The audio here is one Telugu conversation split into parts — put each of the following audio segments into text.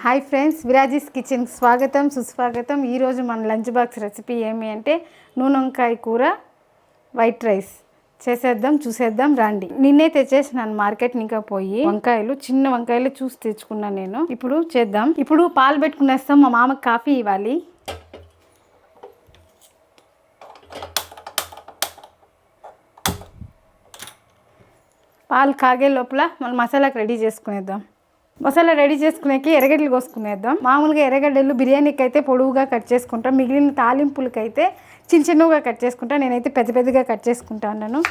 హాయ్ ఫ్రెండ్స్, విరాజీస్ కిచెన్కి స్వాగతం సుస్వాగతం. ఈరోజు మన లంచ్ బాక్స్ రెసిపీ ఏమి అంటే నూనె వంకాయ కూర, వైట్ రైస్ చేసేద్దాం, చూసేద్దాం రండి. నిన్నే తెచ్చేసినాను మార్కెట్ ఇంకా పోయి వంకాయలు, చిన్న వంకాయలు చూసి తెచ్చుకున్నాను నేను. ఇప్పుడు చేద్దాం. ఇప్పుడు పాలు పెట్టుకునేస్తాం. మా మామకి కాఫీ ఇవ్వాలి. పాలు కాగే లోపల మనం మసాలాకి రెడీ చేసుకునేద్దాం. మసాలా రెడీ చేసుకునేకి ఎర్రగడ్డలు కోసుకునేద్దాం. మామూలుగా ఎర్రగడ్డలు బిర్యానీకి అయితే పొడవుగా కట్ చేసుకుంటాం, మిగిలిన తాలింపులకి అయితే చిన్న చిన్నగా కట్ చేసుకుంటాను. నేనైతే పెద్ద పెద్దగా కట్ చేసుకుంటాను.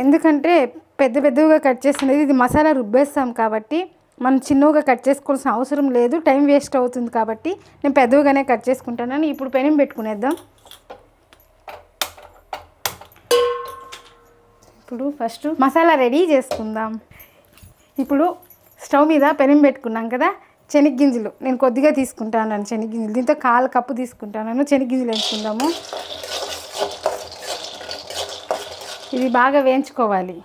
ఎందుకంటే పెద్ద పెద్దగా కట్ చేసినది ఇది మసాలా రుబ్బేస్తాం కాబట్టి మనం చిన్నగా కట్ చేసుకోవాల్సిన అవసరం లేదు, టైం వేస్ట్ అవుతుంది కాబట్టి నేను పెద్దగానే కట్ చేసుకుంటాను. ఇప్పుడు పెనం పెట్టుకునేద్దాం. ఇప్పుడు ఫస్ట్ మసాలా రెడీ చేసుకుందాం. ఇప్పుడు స్టవ్ మీద పెనం పెట్టుకున్నాం కదా, శనగగింజలు నేను కొద్దిగా తీసుకుంటాను. శనగగింజలు దీంతో 1/4 కప్పు తీసుకుంటాను. శనగగింజలు వేసుకుందాము. ఇది బాగా వేయించుకోవాలి.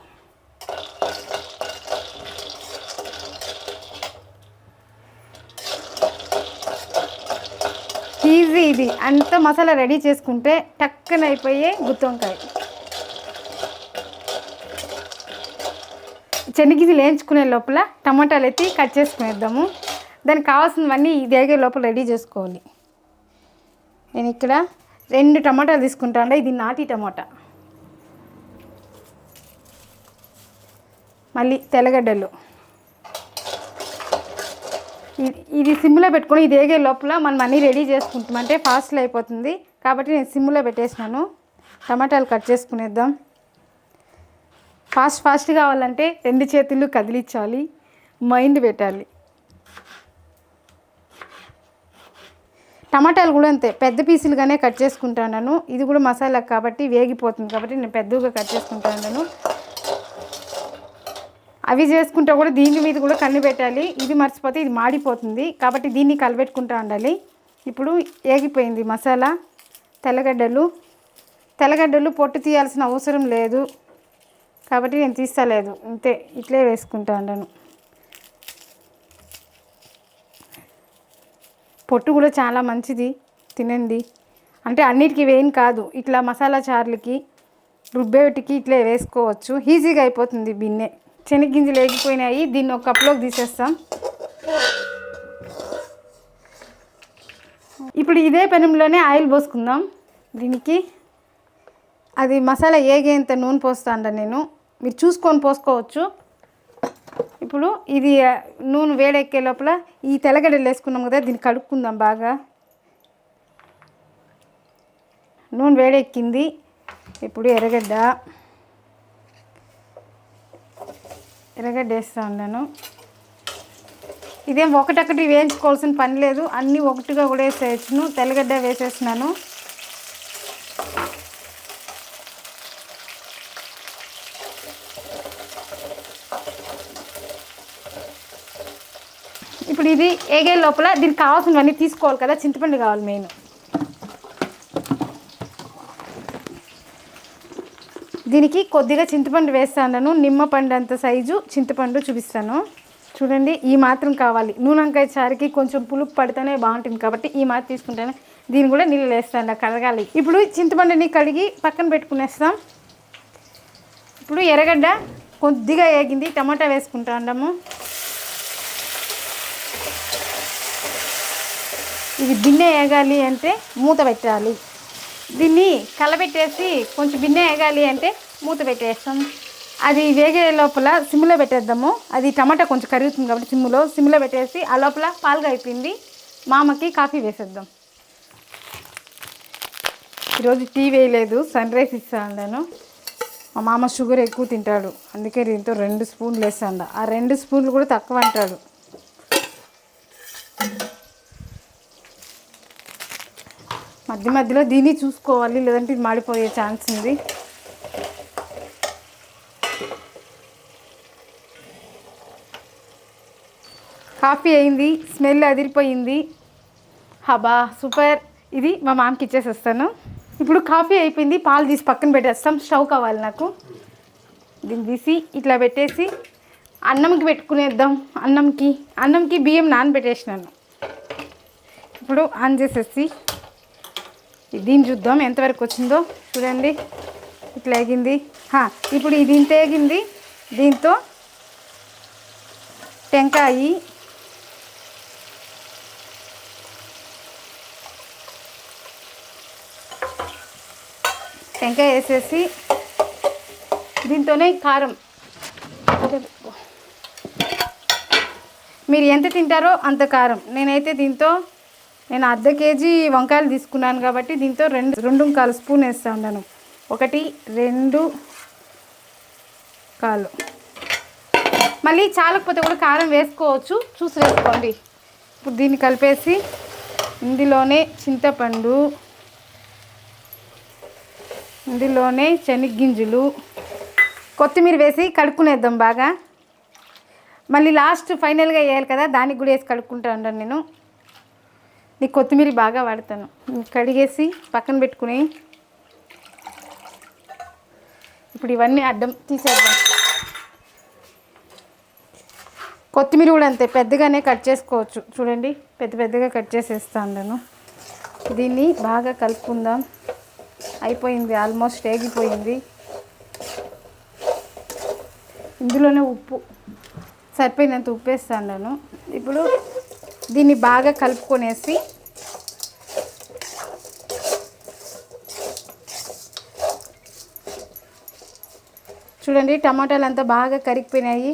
ఈజీ, ఇది అంత మసాలా రెడీ చేసుకుంటే టక్కన అయిపోయే గుత్తి వంకాయ. శనగగింజలు వేయించుకునే లోపల టమాటాలు ఎత్తి కట్ చేసుకునేద్దాము. దానికి కావాల్సినవన్నీ ఇది వేగే లోపల రెడీ చేసుకోవాలి. నేను ఇక్కడ 2 టమాటాలు తీసుకుంటాను. ఇది నాటి టమాటా. మళ్ళీ తెల్లగడ్డలు. ఇది సిమ్లో పెట్టుకొని ఇది వేగే లోపల మనం అన్నీ రెడీ చేసుకుంటామంటే ఫాస్ట్లో అయిపోతుంది కాబట్టి నేను సిమ్లో పెట్టేసినాను. టమాటాలు కట్ చేసుకునేద్దాం. ఫాస్ట్ కావాలంటే 2 చేతులు కదిలించాలి, మైండ్ పెట్టాలి. టమాటాలు కూడా అంతే పెద్ద పీసులుగానే కట్ చేసుకుంటాను. ఇది కూడా మసాలా కాబట్టి వేగిపోతుంది కాబట్టి నేను పెద్దగా కట్ చేసుకుంటాను. అవి చేసుకుంటే కూడా దీని మీద కూడా కన్ను పెట్టాలి. ఇది మర్చిపోతే ఇది మాడిపోతుంది కాబట్టి దీన్ని కలబెట్టుకుంటూ ఉండాలి. ఇప్పుడు ఏగిపోయింది మసాలా. తెల్లగడ్డలు పొట్టు తీయాల్సిన అవసరం లేదు కాబట్టి నేను తీస్తలేదు, అంతే ఇట్లే వేసుకుంటా ఉన్నాను. పొట్టు కూడా చాలా మంచిది, తినండి. అంటే అన్నిటికీ వేయని కాదు, ఇట్లా మసాలా చారులకి రుబ్బేటికి ఇట్లే వేసుకోవచ్చు, ఈజీగా అయిపోతుంది. బిన్నె శనగగింజలు వేగిపోయినాయి. దీన్ని ఒక కప్లోకి తీసేస్తాం. ఇప్పుడు ఇదే పెనంలోనే ఆయిల్ పోసుకుందాం. దీనికి అది మసాలా ఏగేంత నూనె పోస్తాను నేను, మీరు చూసుకొని పోసుకోవచ్చు. ఇప్పుడు ఇది నూనె వేడెక్కే లోపల ఈ తెల్లగడ్డలు వేసుకున్నాం కదా, దీన్ని కడుక్కుందాం బాగా. నూనె వేడెక్కింది. ఇప్పుడు ఎర్రగడ్డ వేస్తా ఉన్నాను. ఇదేం ఒకటొకటి వేయించుకోవాల్సిన పని లేదు, అన్నీ ఒకటిగా కూడా వేసేయచ్చును. తెల్లగడ్డ వేసేసినాను. ఇప్పుడు ఇది ఏగే లోపల దీనికి కావాల్సినవన్నీ తీసుకోవాలి కదా. చింతపండు కావాలి మెయిన్. దీనికి కొద్దిగా చింతపండు వేస్తాను. నిమ్మపండు అంత సైజు చింతపండు చూపిస్తాను. చూడండి, ఈ మాత్రం కావాలి. నూనె వంకాయ చారుకి కొంచెం పులుపు పడితేనే బాగుంటుంది కాబట్టి ఈ మాత్రం తీసుకుంటాను. దీన్ని కూడా నీళ్ళు వేస్తాను, కడగాలి. ఇప్పుడు చింతపండుని కడిగి పక్కన పెట్టుకునేస్తాం. ఇప్పుడు ఎర్రగడ్డ కొద్దిగా వేగింది, టమాటా వేసుకుంటా ఉన్నాము. ఇది బిన్నె వేగాలి అంటే మూత పెట్టాలి. దీన్ని కలబెట్టేసి కొంచెం బిన్నె వేగాలి అంటే మూత పెట్టేస్తాం. అది వేగే లోపల సిమ్లో పెట్టేద్దాము. అది టమాటా కొంచెం కరుగుతుంది కాబట్టి సిమ్లో పెట్టేసి ఆ లోపల పాలుగా అయిపోయింది. మామకి కాఫీ వేసేద్దాం. ఈరోజు టీ వేయలేదు, సన్ రైస్ ఇస్తాను నేను. మా మామ షుగర్ ఎక్కువ తింటాడు, అందుకే దీంతో 2 స్పూన్లు వేస్తాను. ఆ 2 స్పూన్లు కూడా తక్కువ అంటాడు. మధ్యలో దీన్ని చూసుకోవాలి, లేదంటే ఇది మాడిపోయే ఛాన్స్ ఉంది. కాఫీ అయింది, స్మెల్ అదిరిపోయింది. హబా సూపర్. ఇది మా మామకి ఇచ్చేసి వస్తాను. ఇప్పుడు కాఫీ అయిపోయింది, పాలు తీసి పక్కన పెట్టేస్తాం. స్టవ్ కావాలి నాకు. దీన్ని తీసి ఇట్లా పెట్టేసి అన్నంకి పెట్టుకునేద్దాం. అన్నంకి బియ్యం నానబెట్టేసినాను. ఇప్పుడు ఆన్ చేసేసి దీన్ని చూద్దాం ఎంతవరకు వచ్చిందో. చూడండి ఇట్లా ఎగింది. ఇప్పుడు ఇది ఇంత ఎగింది. దీంతో టెంకాయ వేసేసి దీంతోనే కారం, మీరు ఎంత తింటారో అంత కారం. నేనైతే నేను అర్ధ కేజీ వంకాయలు తీసుకున్నాను కాబట్టి దీంతో 2.25 స్పూన్ వేస్తూ ఉన్నాను. 1, 2 కాలు. మళ్ళీ చాలకపోతే కూడా కారం వేసుకోవచ్చు, చూసి వేసుకోండి. ఇప్పుడు దీన్ని కలిపేసి ఇందులోనే చింతపండు, ఇందులోనే శనగగింజలు, కొత్తిమీర వేసి కడుక్కునేద్దాం బాగా. మళ్ళీ లాస్ట్ ఫైనల్గా వేయాలి కదా, దానికి కూడా వేసి కడుక్కుంటా ఉంటాను నేను. నీకు కొత్తిమీర బాగా వాడతాను. కడిగేసి పక్కన పెట్టుకుని ఇప్పుడు ఇవన్నీ అడ్డం తీసేద్దాం. కొత్తిమీర కూడా అంతే పెద్దగానే కట్ చేసుకోవచ్చు. చూడండి పెద్దగా కట్ చేసేస్తాను నేను. దీన్ని బాగా కలుపుకుందాం. అయిపోయింది, ఆల్మోస్ట్ వేగిపోయింది. ఇందులోనే ఉప్పు సరిపోయినంత ఉప్పు వేస్తాను నేను. ఇప్పుడు దీన్ని బాగా కలుపుకొనేసి చూడండి టమాటాలు అంతా బాగా కరిగిపోయినాయి.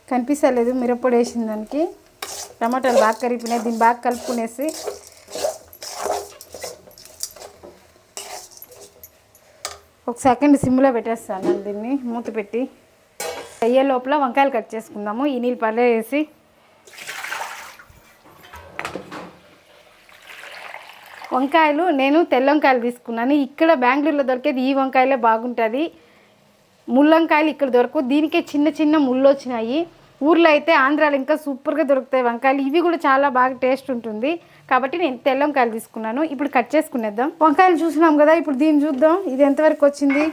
కనిపిస్తలేదు మిరప్పొడి వేసిన దానికి. టమాటాలు బాగా కరిగిపోయినాయి. దీన్ని బాగా కలుపుకునేసి ఒక సెకండ్ సిమ్లో పెట్టేస్తాను దీన్ని మూత పెట్టి. అయ్యే లోపల వంకాయలు కట్ చేసుకుందాము. ఈ నీళ్ళు పల్లె వేసి వంకాయలు నేను తెల్ల వంకాయలు తీసుకున్నాను. ఇక్కడ బెంగళూరులో దొరికేది ఈ వంకాయలే బాగుంటుంది. ముల్లంకాయలు ఇక్కడ దొరకవు. దీనికే చిన్న ముళ్ళు వచ్చినాయి. ఊర్లో అయితే ఆంధ్రాలో ఇంకా సూపర్గా దొరుకుతాయి వంకాయలు. ఇవి కూడా చాలా బాగా టేస్ట్ ఉంటుంది కాబట్టి నేను తెల్ల వంకాయలు తీసుకున్నాను. ఇప్పుడు కట్ చేసుకునేద్దాం. వంకాయలు చూసినాం కదా, ఇప్పుడు దీన్ని చూద్దాం. ఇది ఎంతవరకు వచ్చింది.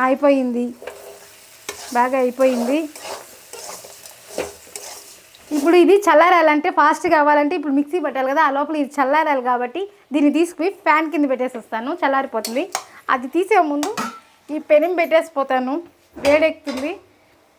అయిపోయింది, బాగా అయిపోయింది. ఇప్పుడు ఇది చల్లారాలంటే ఫాస్ట్ కావాలంటే ఇప్పుడు మిక్సీ పెట్టాలి కదా, ఆ లోపల ఇది చల్లారాలి కాబట్టి దీన్ని తీసుకుని ఫ్యాన్ కింద పెట్టేసి వస్తాను. చల్లారిపోతుంది. అది తీసే ముందు ఈ పెనం పెట్టేసిపోతాను. వేడెక్కుతుంది,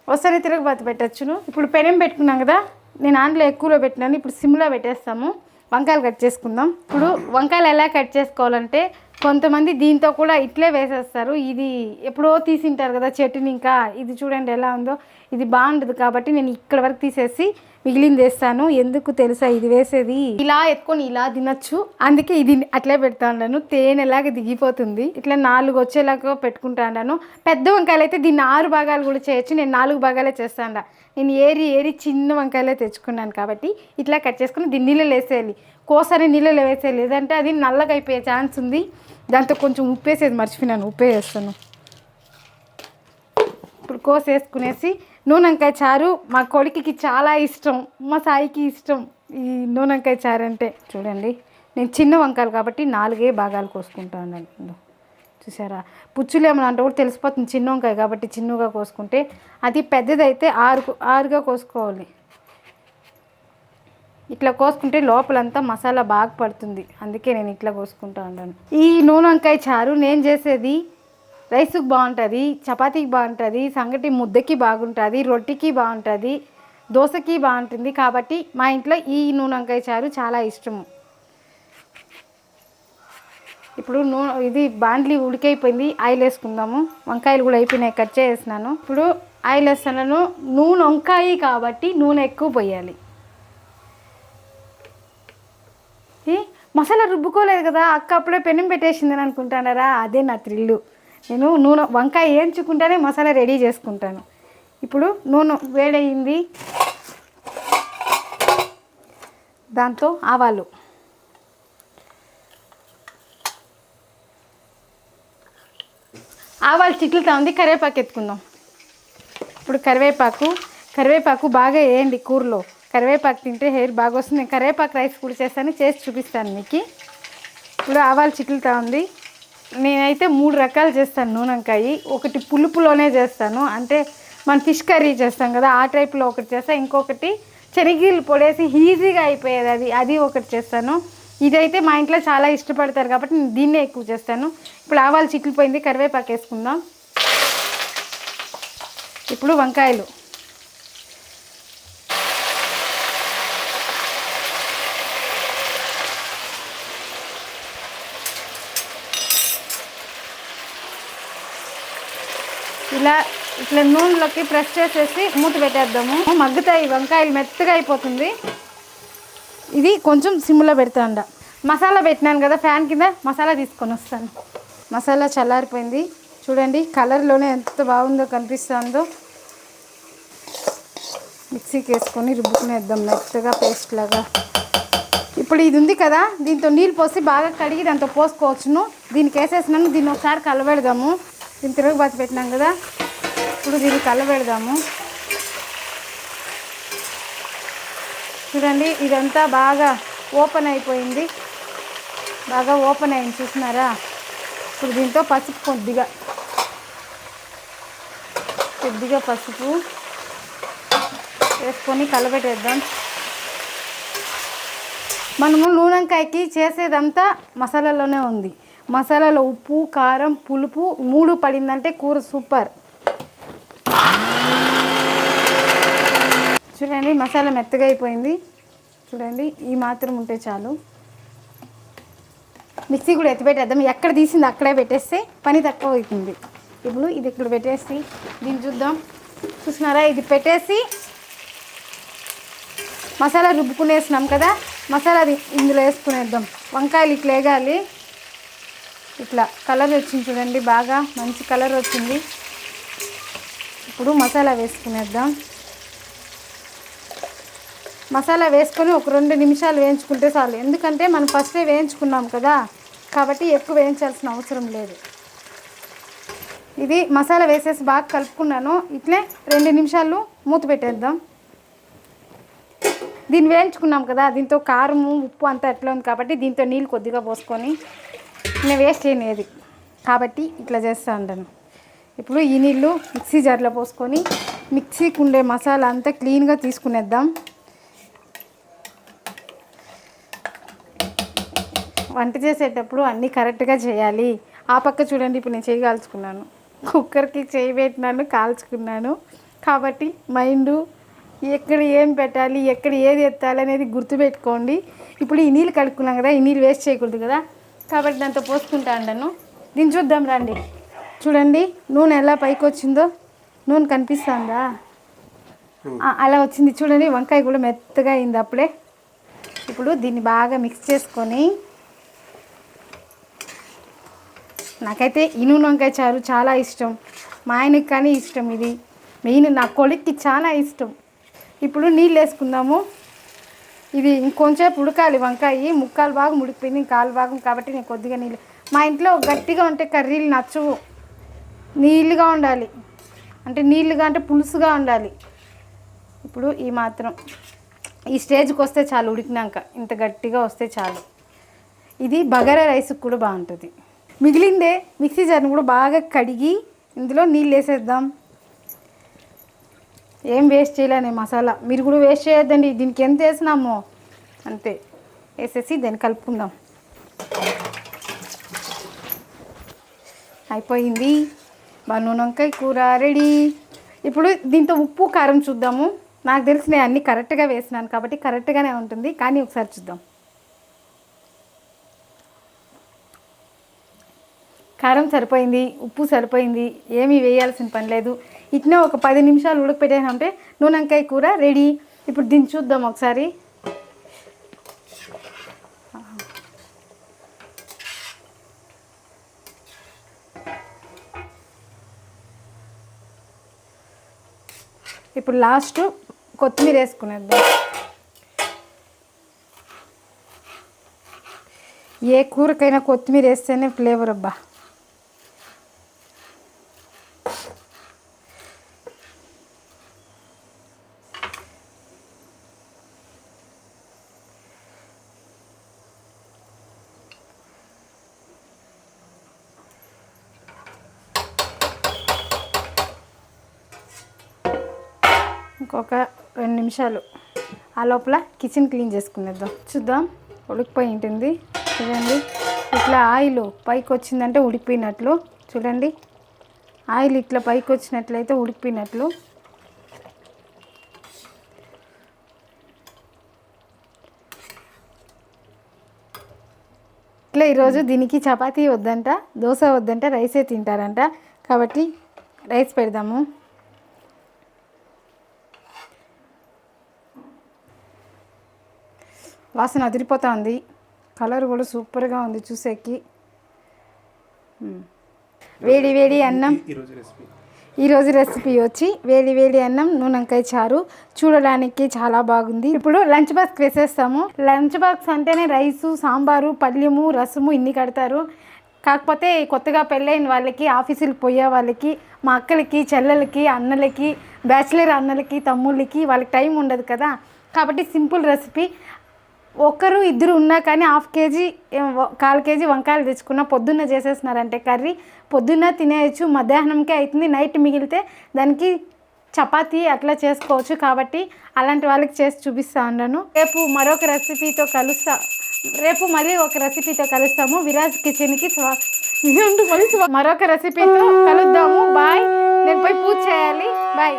వస్తేనే తిరగబాత పెట్టచ్చును. ఇప్పుడు పెనం పెట్టుకున్నాం కదా, నేను ఆన్లో ఎక్కువలో పెట్టినాను. ఇప్పుడు సిమ్లో పెట్టేస్తాము. వంకాయలు కట్ చేసుకుందాం. ఇప్పుడు వంకాయలు ఎలా కట్ చేసుకోవాలంటే కొంతమంది దీంతో కూడా ఇట్లే వేసేస్తారు. ఇది ఎప్పుడో తీసింటారు కదా చట్నీ. ఇంకా ఇది చూడండి ఎలా ఉందో. ఇది బాగుంటుంది కాబట్టి నేను ఇక్కడ వరకు తీసేసి మిగిలింది వేస్తాను. ఎందుకు తెలుసా, ఇది వేసేది ఇలా ఎత్తుకొని ఇలా తినచ్చు, అందుకే ఇది అట్లే పెడతా ఉన్నాను. తేనెలాగా దిగిపోతుంది. ఇట్లా 4 వచ్చేలాగా పెట్టుకుంటా ఉన్నాను. పెద్ద వంకాయలు అయితే దీన్ని 6 భాగాలు కూడా చేయొచ్చు. నేను 4 భాగాలే చేస్తాను. నేను ఏరి చిన్న వంకాయలే తెచ్చుకున్నాను కాబట్టి ఇట్లా కట్ చేసుకుని దీన్ని నీళ్ళలో వేసేయాలి. కోసరి నీళ్ళలో వేసేయాలి, లేదంటే అది నల్లగా అయిపోయే ఛాన్స్ ఉంది. దాంతో కొంచెం ఉప్పు వేసేది మర్చిపోయినాను, ఉప్పు వేస్తాను. ఇప్పుడు కోసేసుకునేసి నూనె వంకాయ చారు మా కొడుకుకి చాలా ఇష్టం, మా సాయికి ఇష్టం ఈ నూనె వంకాయ చారు అంటే. చూడండి నేను చిన్న వంకాయలు కాబట్టి 4 భాగాలు కోసుకుంటాను. చూసారా, పుచ్చులు ఏమన్నా అంటే కూడా తెలిసిపోతుంది. చిన్న వంకాయ కాబట్టి చిన్నగా కోసుకుంటే, అది పెద్దదైతే 6గా కోసుకోవాలి. ఇట్లా కోసుకుంటే లోపలంతా మసాలా బాగా పడుతుంది. అందుకే నేను ఇట్లా కోసుకుంటా ఉన్నాను. ఈ నూనె వంకాయ చారు నేను చేసేది రైస్కి బాగుంటుంది, చపాతీకి బాగుంటుంది, సంగటి ముద్దకి బాగుంటుంది, రొట్టెకి బాగుంటుంది, దోశకి బాగుంటుంది. కాబట్టి మా ఇంట్లో ఈ నూనె వంకాయ చారు చాలా ఇష్టము. ఇప్పుడు ఇది బాండ్లీ ఉడికైపోయింది. ఆయిల్ వేసుకుందాము. వంకాయలు కూడా అయిపోయినాయి, కట్ చేసేసినాను. ఇప్పుడు ఆయిల్ వేస్తున్నాను. నూనె వంకాయ కాబట్టి నూనె ఎక్కువ పోయాలి. మసాలా రుబ్బుకోలేదు కదా అక్క, అప్పుడే పెనం పెట్టేసిందని అనుకుంటున్నారా? అదే నా థ్రిల్లు. నేను నూనె వంకాయ వేయించుకుంటేనే మసాలా రెడీ చేసుకుంటాను. ఇప్పుడు నూనె వేడయింది, దాంతో ఆవాలు, చిట్లుతా ఉంది. కరివేపాకు ఎత్తుకుందాం. ఇప్పుడు కరివేపాకు బాగా వేయండి కూరలో. కరివేపాకు తింటే హెయిర్ బాగా వస్తుంది. నేను కరివేపాకు రైస్ కూడా చేస్తాను, చేసి చూపిస్తాను మీకు. ఇప్పుడు ఆవాలు చిట్లుతా ఉంది. నేనైతే 3 రకాలు చేస్తాను నూనె వంకాయ. ఒకటి పులుపులోనే చేస్తాను, అంటే మన ఫిష్ కర్రీ చేస్తాం కదా ఆ టైప్లో ఒకటి చేస్తాను. ఇంకొకటి శనగలు పొడేసి ఈజీగా అయిపోయేది, అది ఒకటి చేస్తాను. ఇదైతే మా ఇంట్లో చాలా ఇష్టపడతారు కాబట్టి నేను దీన్నే ఎక్కువ చేస్తాను. ఇప్పుడు ఆవాలు చిట్లిపోయింది, కరివేపాకు వేసుకుందాం. ఇప్పుడు వంకాయలు, ఇట్లా నూనెలోకి ప్రెస్ చేసేసి మూత పెట్టేద్దాము. మగ్గుతాయి వంకాయలు, మెత్తగా అయిపోతుంది. ఇది కొంచెం సిమ్లో పెడతాండ. మసాలా పెట్టినాను కదా ఫ్యాన్ కింద, మసాలా తీసుకొని వస్తాను. మసాలా చల్లారిపోయింది చూడండి, కలర్లోనే ఎంత బాగుందో కనిపిస్తుందో. మిక్సీకి వేసుకొని రుబ్బుకునేద్దాం మెత్తగా పేస్ట్ లాగా. ఇప్పుడు ఇది ఉంది కదా, దీంతో నీళ్ళు పోసి బాగా కడిగి దాంతో పోసుకోవచ్చును. దీనికి వేసేసినాను, దీన్ని ఒకసారి కలబెడదాము. దీన్ని తిరుగుబాటు పెట్టినాం కదా, ఇప్పుడు దీన్ని కలబెడదాము. చూడండి ఇదంతా బాగా ఓపెన్ అయిపోయింది, బాగా ఓపెన్ అయింది చూస్తున్నారా. ఇప్పుడు దీంతో పసుపు కొద్దిగా పసుపు వేసుకొని కలబెట్టేద్దాం. మనము నూనె వంకాయకి చేసేదంతా మసాలాలోనే ఉంది. మసాలాలో ఉప్పు, కారం, పులుపు 3 పడిందంటే కూర సూపర్. చూడండి మసాలా మెత్తగా అయిపోయింది. చూడండి ఈ మాత్రం ఉంటే చాలు. మిక్సీ కూడా ఎత్తిపెట్టేద్దాం, ఎక్కడ తీసింది అక్కడే పెట్టేస్తే పని తక్కువ అవుతుంది. ఇప్పుడు ఇది ఇక్కడ పెట్టేసి దీన్ని చూద్దాం. చూసినారా, ఇది పెట్టేసి మసాలా రుబ్బుకునేసినాం కదా, మసాలా ఇందులో వేసుకునేద్దాం. వంకాయలు ఇట్లా వేగాలి, ఇట్లా కలర్ వచ్చింది చూడండి, బాగా మంచి కలర్ వచ్చింది. ఇప్పుడు మసాలా వేసుకునేద్దాం. మసాలా వేసుకొని ఒక 2 నిమిషాలు వేయించుకుంటే చాలు, ఎందుకంటే మనం ఫస్టే వేయించుకున్నాం కదా కాబట్టి ఎక్కువ వేయించాల్సిన అవసరం లేదు. ఇది మసాలా వేసేసి బాగా కలుపుకున్నాను. ఇట్లే 2 నిమిషాలు మూత పెట్టేద్దాం. దీన్ని వేయించుకున్నాం కదా, దీంతో కారము ఉప్పు అంతా ఎట్లా ఉంది కాబట్టి దీంతో నీళ్ళు కొద్దిగా పోసుకొని, నేను వేస్ట్ చేయనేది కాబట్టి ఇట్లా చేస్తూ ఉంటాను. ఇప్పుడు ఈ నీళ్ళు మిక్సీ జార్లో పోసుకొని మిక్సీకి ఉండే మసాలా అంతా క్లీన్గా తీసుకునేద్దాం. వంట చేసేటప్పుడు అన్నీ కరెక్ట్గా చేయాలి. ఆ పక్క చూడండి, ఇప్పుడు నేను చేయి కాల్చుకున్నాను, కుక్కర్కి చేయి పెట్టినాను, కాల్చుకున్నాను. కాబట్టి మైండు ఎక్కడ ఏం పెట్టాలి, ఎక్కడ ఏది ఎత్తాలి అనేది గుర్తుపెట్టుకోండి. ఇప్పుడు ఈ నీళ్ళు కడుక్కున్నాం కదా, ఈ నీళ్ళు వేస్ట్ చేయకూడదు కదా కాబట్టి దాంతో పోసుకుంటా ఉంటాను. దీన్ని చూద్దాం రండి. చూడండి నూనె ఎలా పైకి వచ్చిందో, నూనె కనిపిస్తుందా, అలా వచ్చింది చూడండి. వంకాయ కూడా మెత్తగా అయింది అప్పుడే. ఇప్పుడు దీన్ని బాగా మిక్స్ చేసుకొని, నాకైతే ఈ నూనె వంకాయ చారు చాలా ఇష్టం, మా ఆయనకి కానీ ఇష్టం. ఇది మెయిన్ నా కొడుక్కి చాలా ఇష్టం. ఇప్పుడు నీళ్ళు వేసుకుందాము. ఇది ఇంకొంచెం ఉడకాలి వంకాయ, ముక్కాలు భాగం ఉడికిపోయింది, కాలు భాగం కాబట్టి నేను కొద్దిగా నీళ్ళు. మా ఇంట్లో గట్టిగా ఉంటే కర్రీలు నచ్చవు, నీళ్ళుగా ఉండాలి, అంటే నీళ్ళుగా అంటే పులుసుగా ఉండాలి. ఇప్పుడు ఈ మాత్రం ఈ స్టేజ్కి వస్తే చాలు, ఉడికినాక ఇంత గట్టిగా వస్తే చాలు. ఇది బగారా రైస్కి కూడా బాగుంటుంది. మిగిలిందే మిక్సీ జార్ని కూడా బాగా కడిగి ఇందులో నీళ్ళు వేసేద్దాం. ఏం వేస్ట్ చేయలేని మసాలా, మీరు కూడా వేస్ట్ చేయొద్దండి. దీనికి ఎంత వేసినామో అంతే వేసేసి దాన్ని కలుపుకుందాం. అయిపోయింది, నూనె వంకాయ కూర రెడీ. ఇప్పుడు దీంతో ఉప్పు కారం చూద్దాము. నాకు తెలిసి నేను అన్నీ కరెక్ట్గా వేసినాను కాబట్టి కరెక్ట్గానే ఉంటుంది, కానీ ఒకసారి చూద్దాం. కారం సరిపోయింది, ఉప్పు సరిపోయింది, ఏమీ వేయాల్సిన పని లేదు. ఇట్నే ఒక 10 నిమిషాలు ఉడకపెట్టేసామంటే నూనె వంకాయ కూర రెడీ. ఇప్పుడు దీన్ని చూద్దాం ఒకసారి. ఇప్పుడు లాస్ట్ కొత్తిమీర వేసుకునేద్దాం. ఏ కూరకైనా కొత్తిమీర వేస్తేనే ఫ్లేవర్ అబ్బా. ఇంకొక 2 నిమిషాలు. ఆ లోపల కిచెన్ క్లీన్ చేసుకునేద్దాం. చూద్దాం, ఉడికిపోయి ఉంటుంది చూడండి. ఇట్లా ఆయిల్ పైకి వచ్చిందంటే ఉడికిపోయినట్లు. చూడండి, ఆయిల్ ఇట్లా పైకి వచ్చినట్లయితే ఉడికిపోయినట్లు. ఇట్లా ఈరోజు దీనికి చపాతీ వద్దంట, దోశ వద్దంట, రైసే తింటారంట. కాబట్టి రైస్ పెడదాము. వాసన అదిరిపోతూ ఉంది. కలర్ కూడా సూపర్గా ఉంది చూసేకి. వేడి వేడి అన్నం. ఈరోజు రెసిపీ వచ్చి వేడి వేడి అన్నం, నూనెంకాయ చారు. చూడడానికి చాలా బాగుంది. ఇప్పుడు లంచ్ బాక్స్ వేసేస్తాము. లంచ్ బాక్స్ అంటేనే రైసు, సాంబారు, పల్యము, రసము ఇన్ని కడతారు. కాకపోతే కొత్తగా పెళ్ళైన వాళ్ళకి, ఆఫీసులకు పోయే వాళ్ళకి, మా అక్కలకి, చెల్లెలకి, అన్నలకి, బ్యాచిలర్ అన్నలకి, తమ్ముళ్ళకి వాళ్ళకి టైం ఉండదు కదా. కాబట్టి సింపుల్ రెసిపీ. ఒకరు ఇద్దరు ఉన్నా కానీ 1/2 కేజీ 1/4 కేజీ వంకాయలు తెచ్చుకున్న పొద్దున్న చేసేస్తున్నారంటే కర్రీ పొద్దున్న తినేయచ్చు, మధ్యాహ్నంకే అవుతుంది. నైట్ మిగిలితే దానికి చపాతీ అట్లా చేసుకోవచ్చు. కాబట్టి అలాంటి వాళ్ళకి చేసి చూపిస్తా ఉన్నాను. రేపు మళ్ళీ ఒక రెసిపీతో కలుస్తాము. విరాజ్ కిచెన్కి మరొక రెసిపీతో కలుద్దాము. బాయ్. నేను పోయి పూజ చేయాలి. బాయ్.